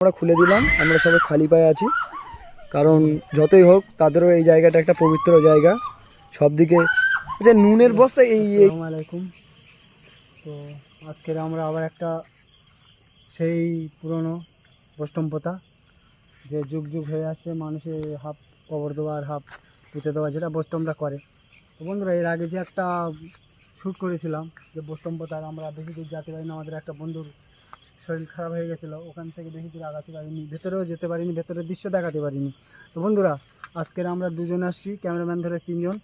আমরা খুলে দিলাম। আমরা সবাই খালি পায়ে আছি, কারণ যতই হোক তাদেরও এই জায়গাটা একটা পবিত্র জায়গা। সব দিকে যে নুনের বস্তা এই আসসালামু আলাইকুম। তো আজকের আমরা আবার একটা সেই পুরনো বৈষ্ণবতা যে যুগ যুগ হয়ে আসছে, মানুষের হাফ কবর দেওয়া আর হাফ পুঁতে দেওয়া, যেটা বৈষ্ণবরা করে। তো বন্ধুরা, এর আগে যে একটা শ্যুট করেছিলাম যে বৈষ্ণবতার, আমরা বেশি দূর যেতে পারিনি, আমাদের একটা বন্ধুর শরীর খারাপ হয়ে গেছিলো, ওখান থেকে বেশি দূর আগাতে পারিনি, ভেতরেও যেতে পারিনি, ভেতরের দৃশ্য দেখাতে পারিনি। তো বন্ধুরা, আজকের আমরা দুজন আসছি, ক্যামেরাম্যান ধরে তিনজন।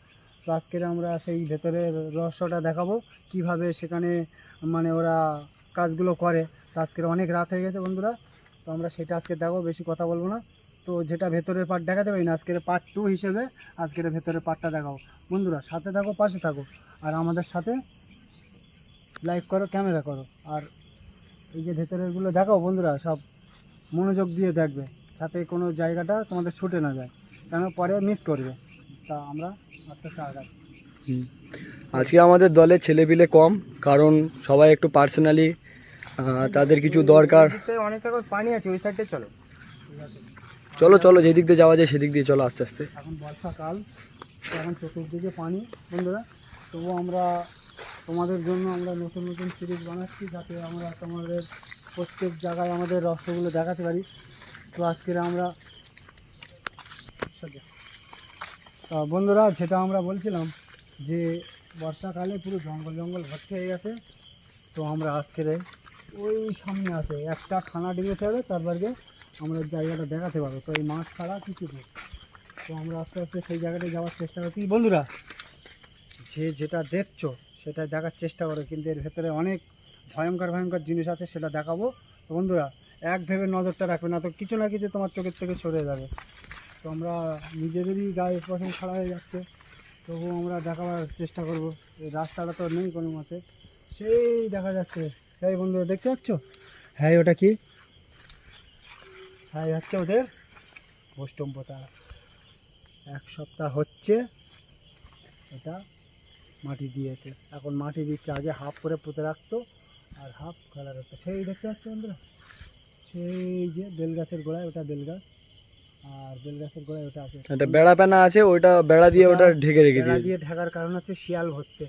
তো আজকের আমরা সেই ভেতরের রহস্যটা দেখাবো, কিভাবে সেখানে মানে ওরা কাজগুলো করে। তো আজকের অনেক রাত হয়ে গেছে বন্ধুরা, তো আমরা সেটা আজকে দেখাবো, বেশি কথা বলবো না। তো যেটা ভেতরের পার্ট দেখাতে পারি না, আজকের পার্ট 2 হিসেবে আজকের ভেতরের পার্টটা দেখাবো। বন্ধুরা সাথে থাকো, পাশে থাকো, আর আমাদের সাথে লাইক করো, ক্যামেরা করো, আর এই যে ভেতরেরগুলো দেখাও বন্ধুরা, সব মনোযোগ দিয়ে দেখবে, যাতে কোনো জায়গাটা তোমাদের ছুটে না যায়, কেন পরে মিস করবে। তা আমরা আস্তে আস্তে আগাচ্ছি। আজকে আমাদের দলে ছেলেপিলে কম, কারণ সবাই একটু পার্সোনালি তাদের কিছু দরকার। অনেক পানি আছে, ওই সাইডে চলো। চলো চলো, যেদিক দিয়ে যাওয়া যায় সেদিক দিয়ে চলো আস্তে আস্তে। এখন বর্ষাকাল, এখন চতুর্দিকে পানি বন্ধুরা। তবুও আমরা তোমাদের জন্য আমরা নতুন নতুন সিরিজ বানাচ্ছি, যাতে আমরা তোমাদের প্রত্যেক জায়গায় আমাদের রহস্যগুলো দেখাতে পারি। তো আজকের আমরা বন্ধুরা, যেটা আমরা বলছিলাম যে বর্ষাকালে পুরো জঙ্গল জঙ্গল ভর্তি হয়ে গেছে। তো আমরা আজকের ওই সামনে আছে একটা খানা ডিঙেতে হবে, তারপরে আমরা জায়গাটা দেখাতে পারবো। তো এই মাঠ ছাড়া কিছু নেই। তো আমরা আস্তে আস্তে সেই জায়গাটায় যাওয়ার চেষ্টা করছি বন্ধুরা। যেটা দেখছো সেটা দেখার চেষ্টা করো, কিন্তু এর ভেতরে অনেক ভয়ঙ্কর ভয়ঙ্কর জিনিস আছে, সেটা দেখাবো। তো বন্ধুরা, এক ভেবে নজরটা রাখবে, না তো কিছু না কিছু তোমার চোখের থেকে সরে যাবে। তো আমরা নিজেদেরই গায়ে পছন্দ খাড়া হয়ে যাচ্ছে, তবুও আমরা দেখাবার চেষ্টা করব। এই রাস্তাটা তো নেই কোনো মতে, সেই দেখা যাচ্ছে। সেই বন্ধুরা দেখতে পাচ্ছ? হ্যাঁ, ওটা কি? হ্যাঁ, হচ্ছে ওদের বৈষ্ণবতা। এক সপ্তাহ হচ্ছে এটা মাটি দিয়েছে, এখন মাটি দিচ্ছে। আগে হাফ করে পুঁতে রাখতো আর হাফ খেলা রাখতো। সেই দেখতে পাচ্ছ বন্ধুরা, সেই যে বেল গাছের গোড়ায়, ওটা বেল গাছ, আর বেল গাছের গোড়ায় ওটা আছে একটা বেড়া পেনা আছে, ওইটা বেড়া দিয়ে ওটা ঢেকে রেখে বেড়া দিয়ে দিয়ে ঢাকার কারণ হচ্ছে শিয়াল হচ্ছে।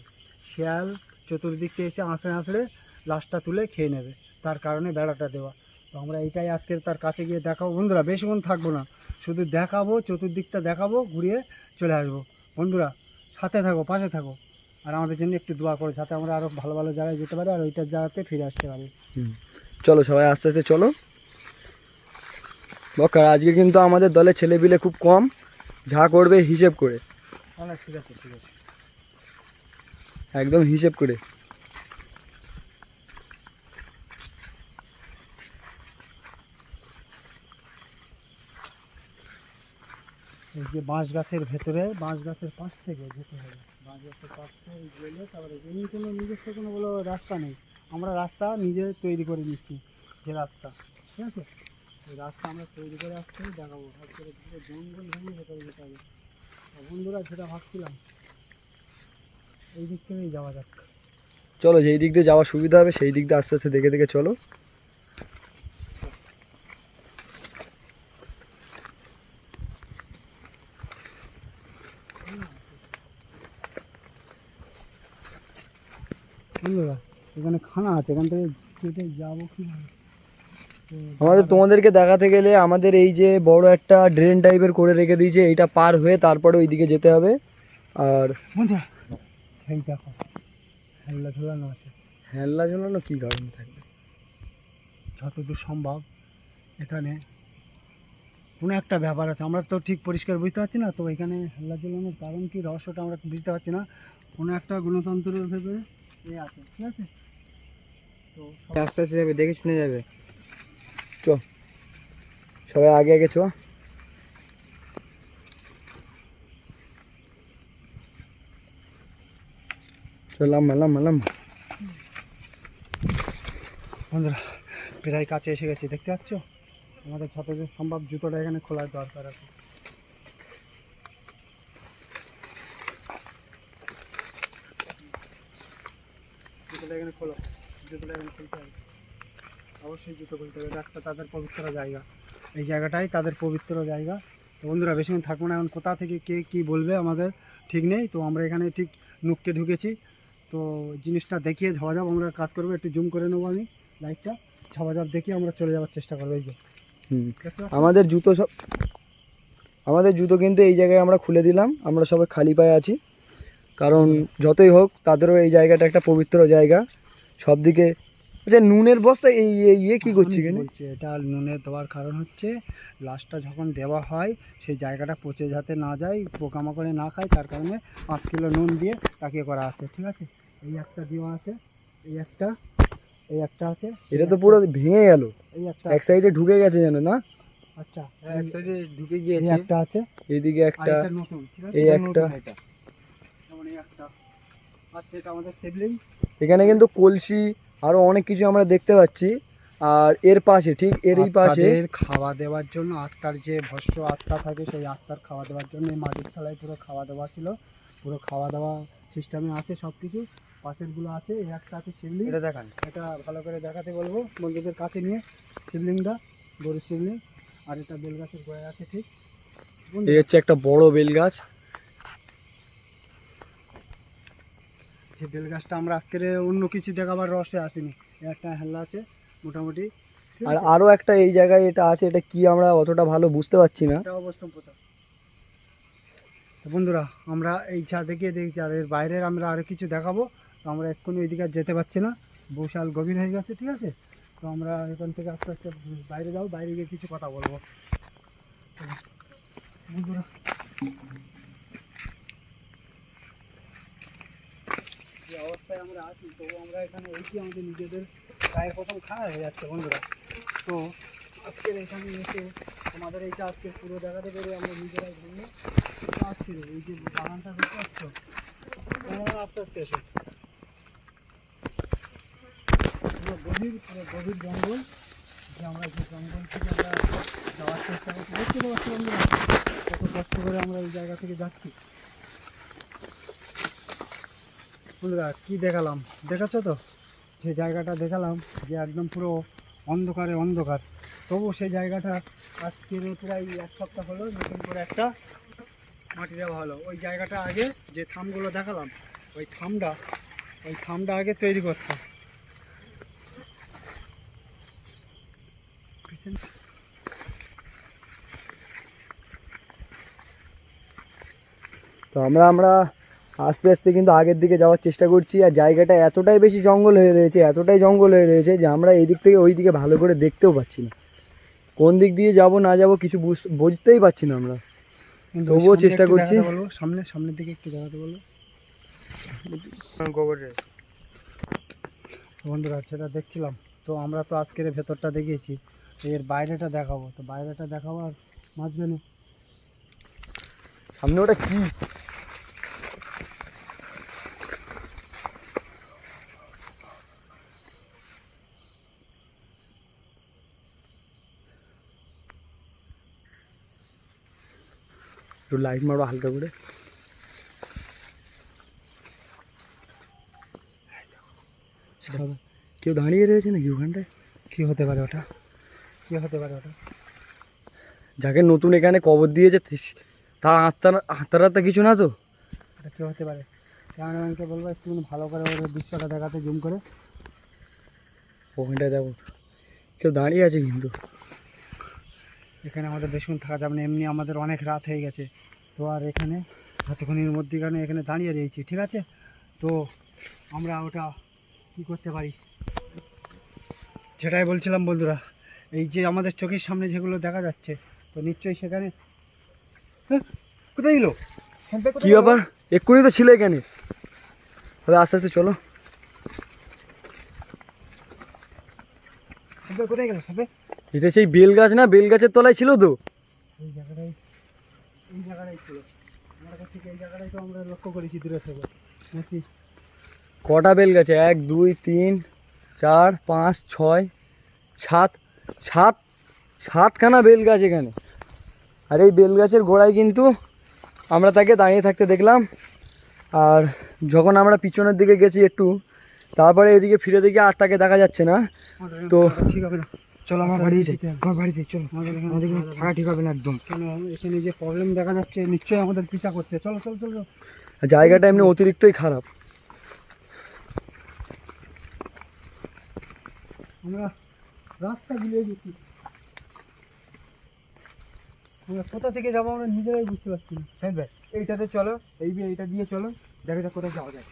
শিয়াল চতুর্দিকে এসে আঁচড়ে আঁচড়ে লাশটা তুলে খেয়ে নেবে, তার কারণে বেড়াটা দেওয়া। তো আমরা এইটাই আজকে তার কাছে গিয়ে দেখাবো বন্ধুরা, বেশিক্ষণ থাকবো না, শুধু দেখাবো, চতুর্দিকটা দেখাবো, ঘুরিয়ে চলে আসবো। বন্ধুরা সাথে থাকো, পাশে থাকো, আর আমাদের জন্য একটু দোয়া করো, যাতে আমরা আরও ভালো ভালো জায়গায় যেতে পারি, আর ওইটার জায়গাতে ফিরে আসতে পারি। চলো সবাই আস্তে আস্তে চলো। বকার আজকে কিন্তু আমাদের দলে ছেলেপিলে খুব কম, যা করবে হিসেব করে, ঠিক আছে ঠিক আছে, একদম হিসেব করে। এই যে বাঁশ গাছের ভেতরে, বাঁশ গাছের পাশ থেকে যেতে হবে, বাঁশ গাছের পাশ থেকে গেলে তারপরে এমনি কোনো নিজস্ব কোনো বলো রাস্তা নেই, আমরা রাস্তা নিজে তৈরি করে নিচ্ছি। যে রাস্তা, ঠিক আছে, এই রাস্তা আমরা তৈরি করে আসছি, দেখাবো। আজকে পুরো জঙ্গল ভেঙে ভেতরে যেতে হবে। বন্ধুরা যেটা ভাবছিলাম, এই দিক থেকেই যাওয়া যাক। চলো, যেই দিক দিয়ে যাওয়া সুবিধা হবে সেই দিক দিয়ে আস্তে আস্তে দেখে দেখে চলো। বন্ধুরা এখানে খানা আছে, এখান থেকে কেটে যাবো কীভাবে? আমাদের তোমাদেরকে দেখাতে গেলে আমাদের এই যে বড় একটা ড্রেন টাইপের করে রেখে দিয়েছে, এইটা পার হয়ে তারপরে ওই দিকে যেতে হবে। আর বন্ধুরা এই দেখো, হেল্লা ঝোলানো আছে। হেল্লা ঝোলানো কী কারণ থাকবে? যতদূর সম্ভব এখানে কোনো একটা ব্যাপার আছে, আমরা তো ঠিক পরিষ্কার বুঝতে পারছি না। তো এখানে হাল্লা ঝোলানোর কারণ কি, রহস্যটা আমরা বুঝতে পারছি না। কোনো একটা গণতন্ত্রের ভেতরে এ আছে, ঠিক আছে। তো আস্তে আস্তে যাবে, দেখে শুনে যাবে। চ সবাই আগে আগে চ। চলাম মালাম মালাম। বন্ধুরা প্রায় কাছে এসে গেছি, দেখতে পাচ্ছ? আমাদের যতদূর সম্ভব জুতোটা এখানে খোলার দরকার আছে। জুতোটা এখানে খোলো, জুতোটা এখানে খুলতে হবে। অবশ্যই জুতো খুলতে হবে, এটা একটা তাদের পবিত্র জায়গা, এই জায়গাটাই তাদের পবিত্র জায়গা। তো বন্ধুরা বেশিক্ষণ থাকবো না, এখন কোথা থেকে কে কী বলবে আমাদের ঠিক নেই। তো আমরা এখানে ঠিক নুকতে ঢুকেছি, তো জিনিসটা দেখিয়ে ঝাপাঝাপ আমরা কাজ করবো, একটু জুম করে নেবো আমি লাইটটা, ঝাপাঝাপ দেখিয়ে আমরা চলে যাওয়ার চেষ্টা করবো। এই যে দেখতে পাচ্ছ? আমাদের জুতো কিন্তু এই জায়গায় আমরা খুলে দিলাম, আমরা সবাই খালি পায়ে আছি, কারণ যতই হোক তাদেরও এই জায়গাটা একটা পবিত্র জায়গা। সব দিকে আচ্ছা নুনের বস্তা ইয়ে কি করছি আমি কেন? বলছি এটা নুনে দেওয়ার কারণ হচ্ছে লাশটা যখন দেওয়া হয় সেই জায়গাটা পচে যাতে না যায়, পোকামাকড়ে না খায়, তার কারণে 5 কিলো নুন দিয়ে তাকে করা আছে। ঠিক আছে, এই একটা দেওয়া আছে, এই একটা আছে, এটা তো পুরো ভেঙে গেল, এই একটা এক সাইডে ঢুকে গেছে যেন না? আচ্ছা এক সাইডে ঢুকে এই গিয়েছে, একটা আছে, এইদিকে আর একটা, এটা নতুন। ঠিক আছে, এই এটা একটা। নতুন, এটা যেমন এই একটা আচ্ছা, এটা আমাদের সিবলিং। এখানে কিন্তু কলসি আরো অনেক কিছু আমরা দেখতে পাচ্ছি। আর এর পাশে, ঠিক এর এই পাশে আত্মাদের খাওয়া দেওয়ার জন্য, আত্মার যে ভস্য আত্মা থাকে সেই আত্মার খাওয়া দেওয়ার জন্য এই মাটির তলায় পুরো খাওয়া দাওয়া ছিল, পুরো খাওয়া দাওয়া সিস্টেমে আছে সব কিছু। পাশেরগুলো আছে, এই একটা আছে শিবলিং, এটা দেখান। এটা ভালো করে দেখাতে বলবো বন্ধুদের কাছে নিয়ে, শিবলিংটা গরুর শিবলিং। আর এটা বেলগাছের গোড়ায় আছে ঠিক। এই হচ্ছে একটা বড় বেল গাছ। যে বেলগাছটা আমরা আজকের অন্য কিছু দেখাবার রসে আসিনি, এই একটা হেল্লা আছে মোটামুটি। ঠিক আর আছে? আরো একটা এই জায়গায় এটা আছে, এটা কি আমরা অতটা ভালো বুঝতে পারছি না। এটা অবস্থান কোথা। তো বন্ধুরা আমরা এই চা দেখিয়ে দেখছি, আর এর বাইরের আমরা আরও কিছু দেখাবো। তো আমরা এক্ষুনি ওইদিকে আর যেতে পারছি না, বৈশাল গভীর হয়ে গেছে। ঠিক আছে, তো আমরা এখান থেকে আস্তে আস্তে বাইরে যাবো, বাইরে গিয়ে কিছু কথা বলবো। বন্ধুরা যে অবস্থায় আমরা আছি, তো আমরা এখানে এই কি আমাদের নিজেদের গায়ের প্রথম খাওয়া হয়ে যাচ্ছে বন্ধুরা। তো আজকের এখানে এসে আমাদের এইটা আজকে পুরো দেখাতে পেরে আমরা নিজেরাই ঘুরলে আসছি। এই যে বাগানটা দেখতে পাচ্ছ, আস্তে আস্তে এসে পুরো গভীর জঙ্গল, যে আমরা যে জঙ্গল থেকে আমরা যাওয়ার চেষ্টা করছি। দেখতে পাচ্ছি বন্ধুরা কত কষ্ট করে আমরা এই জায়গা থেকে যাচ্ছি। বন্ধুরা কি দেখালাম, দেখাচ্ছ তো, যে জায়গাটা দেখালাম যে একদম পুরো অন্ধকারে অন্ধকার, তবু সেই জায়গাটা আজকের প্রায় 1 সপ্তাহ হলো নতুন করে একটা মাটি দেওয়া হলো। ওই জায়গাটা আগে যে থামগুলো দেখালাম, ওই থামটা আগে তৈরি করতো। তো আমরা আস্তে আস্তে কিন্তু আগের দিকে যাওয়ার চেষ্টা করছি। আর জায়গাটা এতটাই বেশি জঙ্গল হয়ে রয়েছে, এতটাই জঙ্গল হয়ে রয়েছে যে আমরা এই দিক থেকে ওই দিকে ভালো করে দেখতেও পাচ্ছি না, কোন দিক দিয়ে যাব না যাব কিছু বুঝতেই পারছি না আমরা। তবুও সামনে চেষ্টা একটু করছি। দেখাতে বলবো, সামনের দিকে একটু দেখাতে বলবো বন্ধুরা, সেটা দেখছিলাম। তো আমরা তো আজকের ভেতরটা দেখিয়েছি, এর বাইরেটা দেখাবো। তো বাইরেটা দেখাবো, আর মাঝখানে সামনে ওটা কি? একটু লাইট মারো হালকা করে। কেউ দাঁড়িয়ে রয়েছে নাকি ওখানটায়? কি হতে পারে ওটা, কি হতে পারে ওটা? যাকে নতুন এখানে কবর দিয়েছে তার আত্মার কিছু না তো? এটা কি হতে পারে? ক্যামেরাম্যানকে বলবো একটু ভালো করে ওর দৃশ্যটা দেখাতে, জুম করে। ওখানটায় দেখো কেউ দাঁড়িয়ে আছে কিন্তু। এখানে আমাদের বেশিক্ষণ থাকা যাবে না, এমনি আমাদের অনেক রাত হয়ে গেছে। তো আর এখানে হাতখানির মধ্যেখানে এখানে দাঁড়িয়ে রয়েছি। ঠিক আছে, তো আমরা ওটা কি করতে পারি, যেটাই বলছিলাম বন্ধুরা, এই যে আমাদের চোখের সামনে যেগুলো দেখা যাচ্ছে, তো নিশ্চয়ই সেখানে কোথায় গেলো? কি ব্যাপার, এক্ষুনি তো ছিল এখানে। তবে আস্তে আস্তে চলো। কোথায় গেল সবে? এটা সেই বেল গাছ না? বেল গাছের তলায় ছিল তো। এই জায়গাটাই ছিল, আমার কাছে এই জায়গাটাই তো আমরা লক্ষ্য করেছি দূরে থেকে নাকি। কটা বেল গাছে? 1 2 3 4 5 6 7 7খানা বেল গাছ এখানে। আর এই বেল গাছের গোড়ায় কিন্তু আমরা তাকে দাঁড়িয়ে থাকতে দেখলাম। আর যখন আমরা পিছনের দিকে গেছি একটু, তারপরে এদিকে ফিরে দেখি আর তাকে দেখা যাচ্ছে না। তো ঠিক হবে না, চলো আমার বাড়ি যাই, আমার বাড়িতে চলো, আমাদের এখানে থাকা ঠিক হবে না একদম। কেন এখানে যে প্রবলেম দেখা যাচ্ছে নিশ্চয়ই আমাদের পিছা করছে। চলো চলো চলো। জায়গাটা এমনি অতিরিক্তই খারাপ। আমরা রাস্তা ভুলে গেছি, আমরা কোথা থেকে যাবো আমরা নিজেরাই বুঝতে পারছি না। হ্যাঁ ভাই, এইটাতে চলো, এইটা দিয়ে চলো, দেখা যাক কোথায় যাওয়া যায়।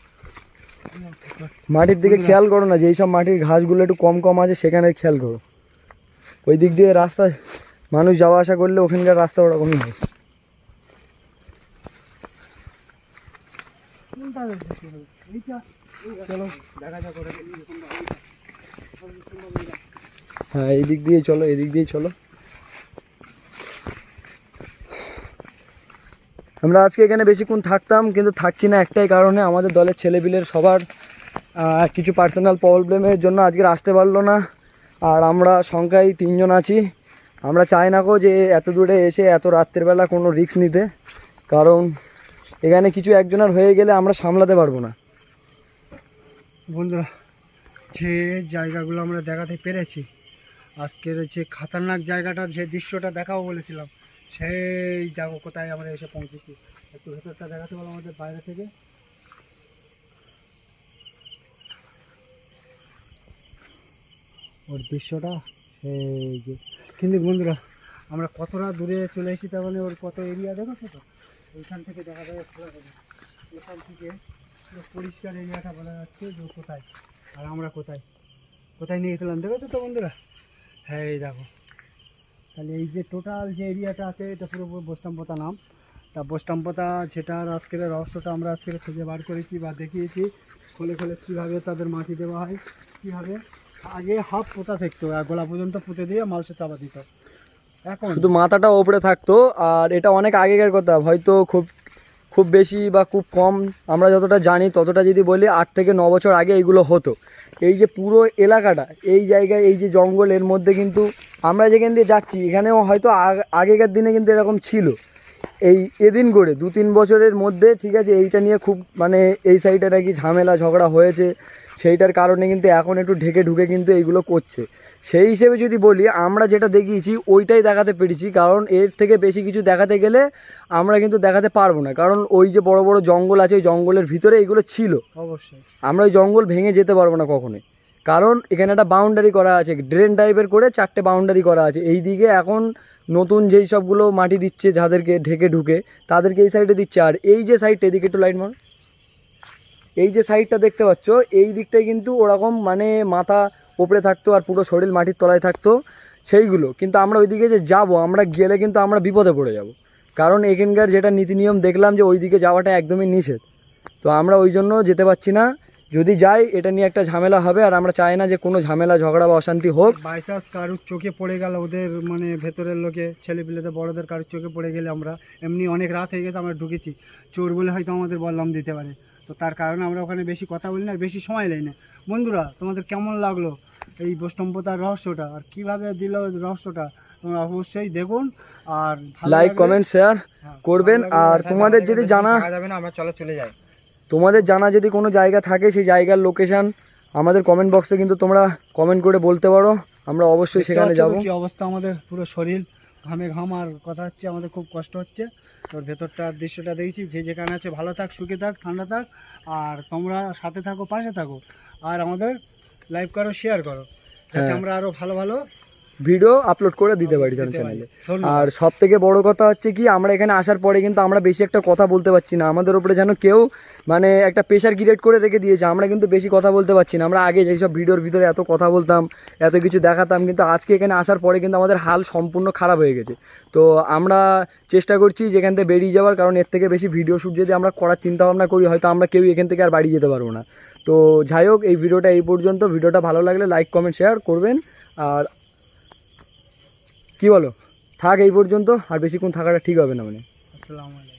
মাটির দিকে খেয়াল করো না, যে এইসব মাটির ঘাসগুলো একটু কম কম আছে সেখানে খেয়াল করো। ওই দিক দিয়ে রাস্তা মানুষ যাওয়া আসা করলে ওখানকার রাস্তা ওরকমই হয়। কোনটা দেখতে হবে? এইটা চলো দেখা যাক ওটা। হ্যাঁ এই দিক দিয়ে চলো, এই দিক দিয়ে চলো। আমরা আজকে এখানে বেশিক্ষণ থাকতাম, কিন্তু থাকছি না একটাই কারণে, আমাদের দলের ছেলেপিলের সবার কিছু পার্সোনাল প্রবলেমের জন্য আজকে আসতে পারলো না। আর আমরা সংখ্যায় 3 জন আছি। আমরা চাই না যে এত দূরে এসে এত রাত্রেবেলা কোনো রিস্ক নিতে, কারণ এখানে কিছু একজনের হয়ে গেলে আমরা সামলাতে পারবো না। বন্ধুরা, যে জায়গাগুলো আমরা দেখাতে পেরেছি, আজকের যে খতরনাক জায়গাটার যে দৃশ্যটা দেখাবো বলেছিলাম, সেই দেখো কোথায় আমরা এসে পৌঁছেছি। একটু ভেতরটা দেখাতে বলো আমাদের বাইরে থেকে। ওর দৃশ্যটা সেই যে, কিন্তু বন্ধুরা আমরা কতটা দূরে চলে এসেছি, তার মানে ওর কত এরিয়া দেখেছো তো। ওইখান থেকে দেখা যাবে পুরো, এখান থেকে পুরো পরিষ্কার এরিয়াটা বলা যাচ্ছে যে কোথায় আর আমরা কোথায় কোথায় নিয়ে গেছিলাম, দেখেছো তো বন্ধুরা। হ্যাঁ এই দেখো, তাহলে এই যে টোটাল যে এরিয়াটা আছে এটা পুরো বোস্টামপোতা নাম। তা বোস্টামপোতা যেটার আজকের রহস্যটা আমরা আজকে খুঁজে বার করেছি বা দেখিয়েছি, খোলে খোলে কীভাবে তাদের মাটি দেওয়া হয়, কীভাবে আগে হাফ পোতা থাকতো আর গোলা পর্যন্ত পুঁতে দিয়ে মালসা চাপা দিত। এখন শুধু মাথাটা ওপরে থাকতো। আর এটা অনেক আগেকার কথা, হয়তো খুব খুব বেশি বা খুব কম আমরা যতটা জানি ততটা যদি বলি 8 থেকে 9 বছর আগে এইগুলো হতো। এই যে পুরো এলাকাটা, এই জায়গায় এই যে জঙ্গল, এর মধ্যে কিন্তু আমরা যেখান দিয়ে যাচ্ছি এখানেও হয়তো আগেকার দিনে কিন্তু এরকম ছিল। এদিন করে 2-3 বছরের মধ্যে, ঠিক আছে, এইটা নিয়ে খুব মানে এই সাইডে নাকি ঝামেলা ঝগড়া হয়েছে, সেইটার কারণে কিন্তু এখন একটু ঢেকে ঢুকে কিন্তু এইগুলো করছে। সেই হিসেবে যদি বলি, আমরা যেটা দেখিয়েছি ওইটাই দেখাতে পেরেছি, কারণ এর থেকে বেশি কিছু দেখাতে গেলে আমরা কিন্তু দেখাতে পারবো না, কারণ ওই যে বড় বড় জঙ্গল আছে, ওই জঙ্গলের ভিতরে এইগুলো ছিল। অবশ্যই আমরা ওই জঙ্গল ভেঙে যেতে পারবো না কখনোই, কারণ এখানে একটা বাউন্ডারি করা আছে, ড্রেন টাইপের করে 4টে বাউন্ডারি করা আছে। এই দিকে এখন নতুন যেই সবগুলো মাটি দিচ্ছে যাদেরকে ঢেকে ঢুকে, তাদেরকে এই সাইডে দিচ্ছে। আর এই যে সাইডটা, এদিকে একটু লাইট মারো, এই যে সাইডটা দেখতে পাচ্ছ, এই দিকটায় কিন্তু ওরকম মানে মাথা উপরে থাকতো আর পুরো শরীর মাটির তলায় থাকতো সেইগুলো। কিন্তু আমরা ওইদিকে যে যাব, আমরা গেলে কিন্তু আমরা বিপদে পড়ে যাব, কারণ এখানকার যেটা নীতি নিয়ম দেখলাম যে ওইদিকে যাওয়াটা একদমই নিষেধ। তো আমরা ওই জন্য যেতে পারছি না। যদি যাই এটা নিয়ে একটা ঝামেলা হবে, আর আমরা চাই না যে কোনো ঝামেলা ঝগড়া বা অশান্তি হোক। বাইচান্স কারুর চোখে পড়ে গেল, ওদের মানে ভেতরের লোকে ছেলেপিলেদের বড়দের কারুর চোখে পড়ে গেলে, আমরা এমনি অনেক রাত হয়ে গেছে, আমরা ঢুকেছি, চোর বলে হয়তো আমাদের বললাম দিতে পারে। তো তার কারণে আমরা ওখানে বেশি কথা বলি না আর বেশি সময় নেই না। বন্ধুরা, তোমাদের কেমন লাগলো এই বোস্টামপোতার রহস্যটা আর কিভাবে দিল রহস্যটা, তোমরা অবশ্যই দেখুন। আর লাইক কমেন্ট শেয়ার করবেন। আর তোমাদের যদি জানা যাবে না, আমরা চলে যাই। তোমাদের জানা যদি কোনো জায়গা থাকে, সেই জায়গার লোকেশন আমাদের কমেন্ট বক্সে কিন্তু তোমরা কমেন্ট করে বলতে পারো, আমরা অবশ্যই সেখানে যাব। কি অবস্থা আমাদের পুরো শরীর ঘামে ঘাম, আর কথা হচ্ছে আমাদের খুব কষ্ট হচ্ছে। তোর ভেতরটার দৃশ্যটা দেখছি, যে যেখানে আছে ভালো থাক, সুখে থাক, ঠান্ডা থাক, আর তোমরা সাথে থাকো, পাশে থাকো, আর আমাদের লাইভ করো, শেয়ার করো, যাতে আমরা আরো ভালো ভালো ভিডিও আপলোড করে দিতে পারি চ্যানেলে। আর সব থেকে বড় কথা হচ্ছে কি, আমরা এখানে আসার পরে কিন্তু আমরা বেশি একটা কথা বলতে পারছি না, আমাদের উপরে যেন কেউ মানে একটা প্রেশার ক্রিয়েট করে রেখে দিয়েছে। আমরা কিন্তু বেশি কথা বলতে পারছি না। আমরা আগে যেসব ভিডিওর ভিতরে এত কথা বলতাম, এত কিছু দেখাতাম, কিন্তু আজকে এখানে আসার পরে কিন্তু আমাদের হাল সম্পূর্ণ খারাপ হয়ে গেছে। তো আমরা চেষ্টা করছি যেখান থেকে বেরিয়ে যাওয়ার, কারণ এর থেকে বেশি ভিডিও শ্যুট যদি আমরা করার চিন্তা ভাবনা করি, হয়তো আমরা কেউ এখান থেকে আর বাড়ি যেতে পারবো না। তো যাই হোক, এই ভিডিওটা এই পর্যন্ত। ভিডিওটা ভালো লাগলে লাইক কমেন্ট শেয়ার করবেন। আর কি বলো, থাক এই পর্যন্ত, আর বেশিক্ষণ থাকাটা ঠিক হবে না মানে। আসসালামু আলাইকুম।